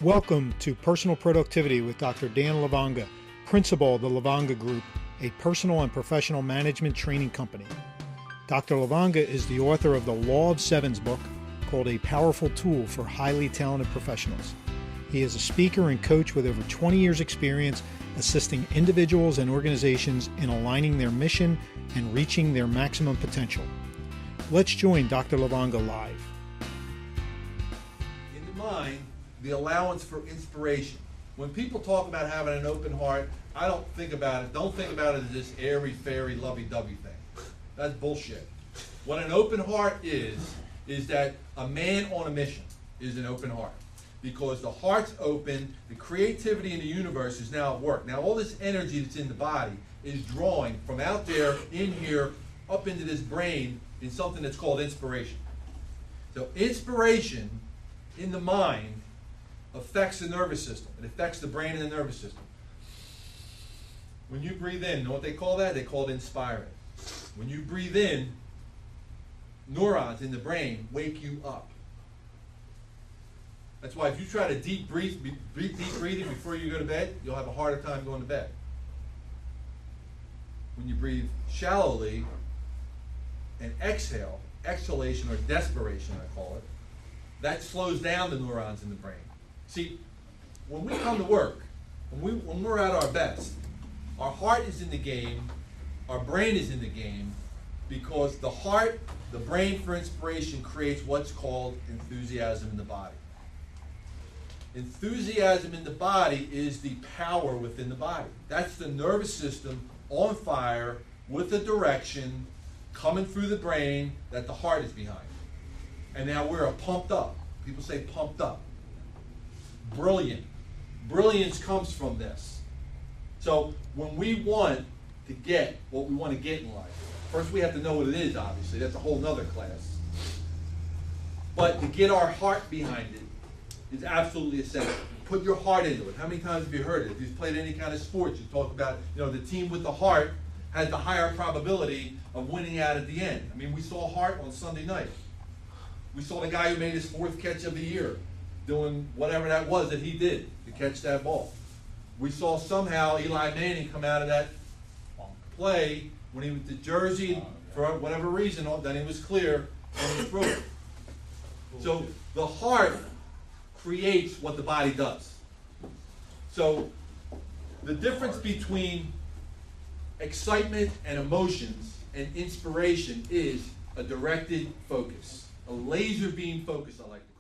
Welcome to Personal Productivity with Dr. Dan Lavanga, Principal of the Lavanga Group, a personal and professional management training company. Dr. Lavanga is the author of the Law of Sevens book called A Powerful Tool for Highly Talented Professionals. He is a speaker and coach with over 20 years experience assisting individuals and organizations in aligning their mission and reaching their maximum potential. Let's join Dr. Lavanga live. In the mind, the allowance for inspiration. When people talk about having an open heart, I don't think about it as this airy-fairy, lovey-dovey thing. That's bullshit. What an open heart is that a man on a mission is an open heart. Because the heart's open, the creativity in the universe is now at work. Now all this energy that's in the body is drawing from out there, in here, up into this brain in something that's called inspiration. So inspiration in the mind affects the nervous system. It affects the brain and the nervous system. When you breathe in, you know what they call that? They call it inspiring. When you breathe in, neurons in the brain wake you up. That's why if you try to deep breathing before you go to bed, you'll have a harder time going to bed. When you breathe shallowly and exhale, exhalation or desperation I call it, that slows down the neurons in the brain. See, when we come to work, when we're at our best, our heart is in the game, our brain is in the game, because the heart, the brain for inspiration creates what's called enthusiasm in the body. Enthusiasm in the body is the power within the body. That's the nervous system on fire with a direction coming through the brain that the heart is behind. And now we're pumped up. People say pumped up. Brilliant. Brilliance comes from this. So when we want to get what we want to get in life, first we have to know what it is, obviously. That's a whole nother class. But to get our heart behind it is absolutely essential. Put your heart into it. How many times have you heard it? If you've played any kind of sports, you talk about, the team with the heart has the higher probability of winning out at the end. I mean, we saw Hart on Sunday night. We saw the guy who made his 4th catch of the year doing whatever that was that he did to catch that ball. We saw somehow Eli Manning come out of that play when he was the jersey, for whatever reason, then he was clear and he threw it. So the heart creates what the body does. So the difference between excitement and emotions and inspiration is a directed focus, a laser beam focus, I like to